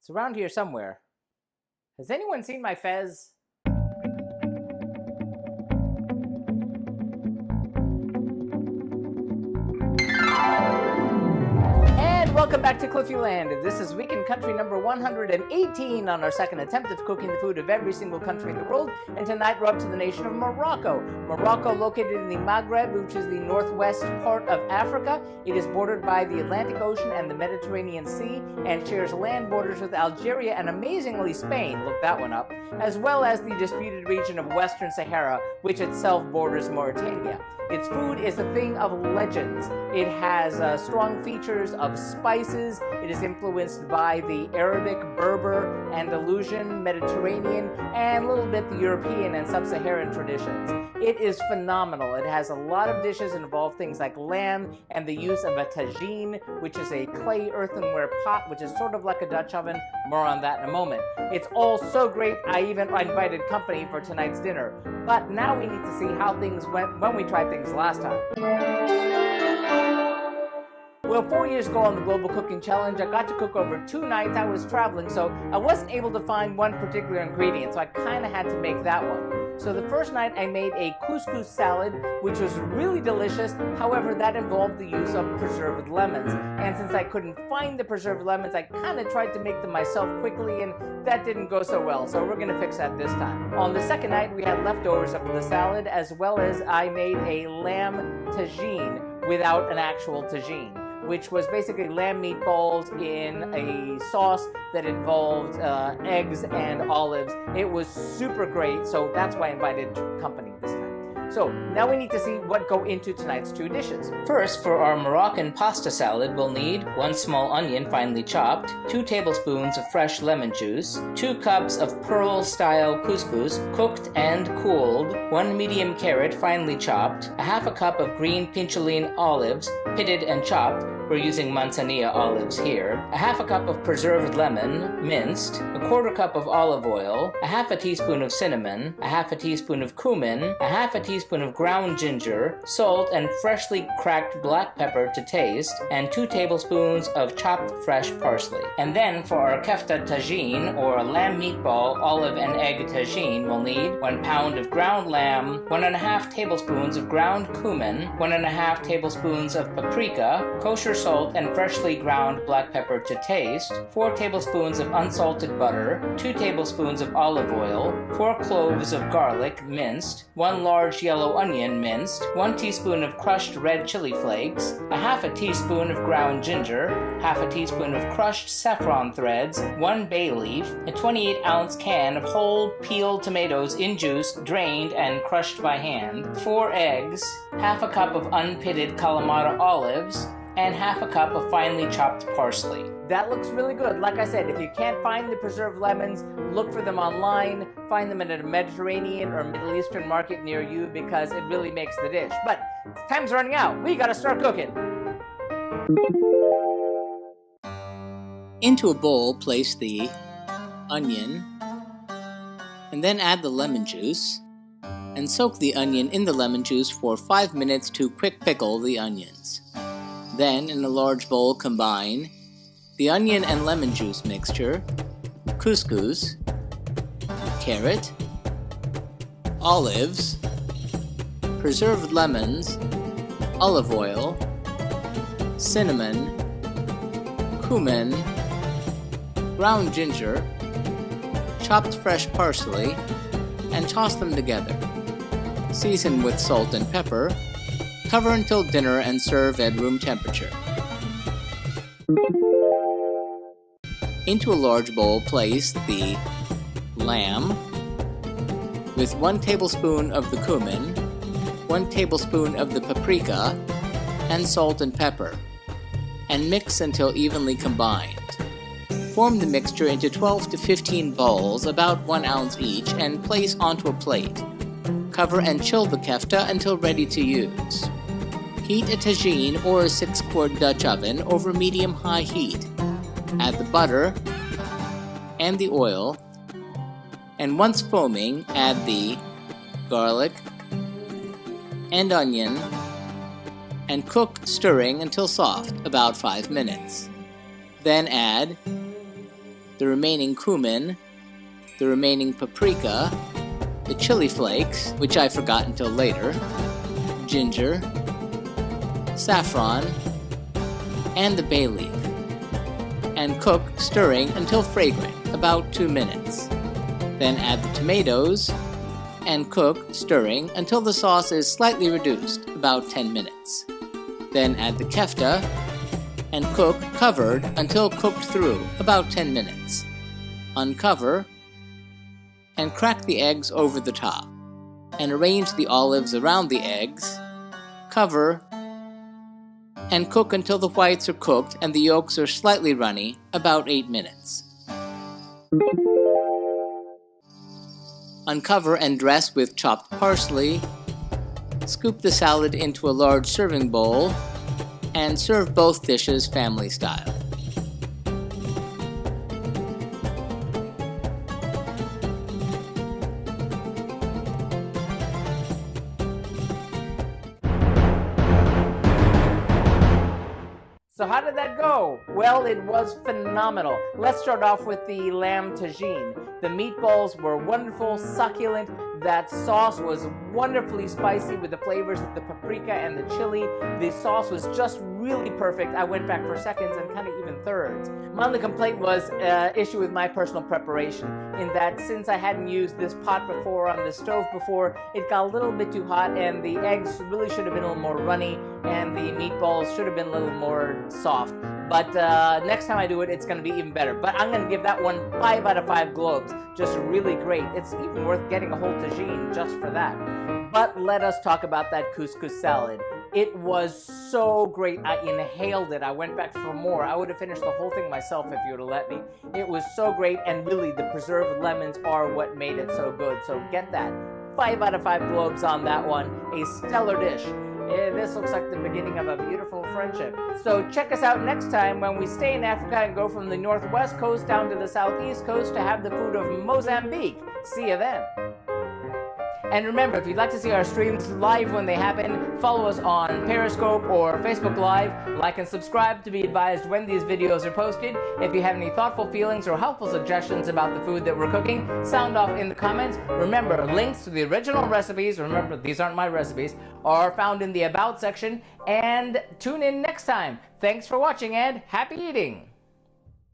It's around here somewhere. Has anyone seen my fez? Welcome back to Cliffieland. This is Week in Country number 118 on our second attempt of cooking the food of every single country in the world. And tonight we're up to the nation of Morocco. Morocco, located in the Maghreb, which is the northwest part of Africa. It is bordered by the Atlantic Ocean and the Mediterranean Sea and shares land borders with Algeria and amazingly Spain, look that one up, as well as the disputed region of Western Sahara, which itself borders Mauritania. Its food is a thing of legends. It has strong features of spices. It is influenced by the Arabic, Berber, Andalusian, Mediterranean, and a little bit the European and sub-Saharan traditions. It is phenomenal. It has a lot of dishes that involve things like lamb and the use of a tagine, which is a clay earthenware pot, which is sort of like a Dutch oven. More on that in a moment. It's all so great, I even invited company for tonight's dinner. But now we need to see how things went when we tried things last time. Well, 4 years ago on the Global Cooking Challenge, I got to cook over 2 nights. I was traveling, so I wasn't able to find one particular ingredient, so I kind of had to make that one. So the first night I made a couscous salad, which was really delicious. However, that involved the use of preserved lemons. And since I couldn't find the preserved lemons, I kind of tried to make them myself quickly, and that didn't go so well. So we're going to fix that this time. On the second night, we had leftovers of the salad, as well as I made a lamb tagine without an actual tagine, which was basically lamb meatballs in a sauce that involved eggs and olives. It was super great, so that's why I invited company this time. So now we need to see what go into tonight's 2 dishes. First, for our Moroccan pasta salad, we'll need 1 small onion finely chopped, 2 tablespoons of fresh lemon juice, 2 cups of pearl-style couscous cooked and cooled, 1 medium carrot finely chopped, a half a cup of green pincholine olives pitted and chopped. We're using manzanilla olives here. A half a cup of preserved lemon, minced, a 1/4 cup of olive oil, a half a teaspoon of cinnamon, a half a teaspoon of cumin, a half a teaspoon of ground ginger, salt and freshly cracked black pepper to taste, and 2 tablespoons of chopped fresh parsley. And then for our kefta tagine, or lamb meatball, olive and egg tagine, we'll need 1 pound of ground lamb, 1½ tablespoons of ground cumin, 1½ tablespoons of paprika, kosher salt and freshly ground black pepper to taste, 4 tablespoons of unsalted butter, 2 tablespoons of olive oil, 4 cloves of garlic minced, 1 large yellow onion minced, 1 teaspoon of crushed red chili flakes, a half a teaspoon of ground ginger, half a teaspoon of crushed saffron threads, 1 bay leaf, a 28-ounce can of whole peeled tomatoes in juice, drained and crushed by hand, 4 eggs, half a cup of unpitted Kalamata olives, and half a cup of finely chopped parsley. That looks really good. Like I said, if you can't find the preserved lemons, look for them online, find them at a Mediterranean or Middle Eastern market near you, because it really makes the dish. But time's running out. We gotta start cooking. Into a bowl, place the onion, and then add the lemon juice, and soak the onion in the lemon juice for 5 minutes to quick pickle the onions. Then, in a large bowl, combine the onion and lemon juice mixture, couscous, carrot, olives, preserved lemons, olive oil, cinnamon, cumin, ground ginger, chopped fresh parsley, and toss them together. Season with salt and pepper. Cover until dinner and serve at room temperature. Into a large bowl, place the lamb with 1 tablespoon of the cumin, 1 tablespoon of the paprika, and salt and pepper, and mix until evenly combined. Form the mixture into 12 to 15 balls, about 1 ounce each, and place onto a plate. Cover and chill the kefta until ready to use. Heat a tagine or a 6-quart Dutch oven over medium-high heat. Add the butter and the oil, and once foaming, add the garlic and onion, and cook stirring until soft, about 5 minutes. Then add the remaining cumin, the remaining paprika, the chili flakes, which I forgot until later, ginger, saffron, and the bay leaf, and cook, stirring until fragrant, about 2 minutes. Then add the tomatoes, and cook, stirring until the sauce is slightly reduced, about 10 minutes. Then add the kefta, and cook, covered, until cooked through, about 10 minutes. Uncover, and crack the eggs over the top, and arrange the olives around the eggs, cover, and cook until the whites are cooked and the yolks are slightly runny, about 8 minutes. Uncover and dress with chopped parsley, scoop the salad into a large serving bowl, and serve both dishes family style. So how did that go? Well, it was phenomenal. Let's start off with the lamb tagine. The meatballs were wonderful, succulent. That sauce was wonderfully spicy with the flavors of the paprika and the chili. The sauce was just really perfect. I went back for seconds and kind of even thirds. My only complaint was issue with my personal preparation, in that since I hadn't used this pot before on the stove before, it got a little bit too hot and the eggs really should have been a little more runny and the meatballs should have been a little more soft. But next time I do it, it's going to be even better. But I'm going to give that one 5 out of 5 globes. Just really great. It's even worth getting a whole tagine just for that. But let us talk about that couscous salad. It was so great. I inhaled it. I went back for more. I would have finished the whole thing myself if you would have let me. It was so great, and really the preserved lemons are what made it so good. So get that. 5 out of 5 globes on that one. A stellar dish. This looks like the beginning of a beautiful friendship. So check us out next time when we stay in Africa and go from the northwest coast down to the southeast coast to have the food of Mozambique. See you then. And remember, if you'd like to see our streams live when they happen, follow us on Periscope or Facebook Live. Like and subscribe to be advised when these videos are posted. If you have any thoughtful feelings or helpful suggestions about the food that we're cooking, sound off in the comments. Remember, links to the original recipes, remember these aren't my recipes, are found in the About section. And tune in next time. Thanks for watching and happy eating!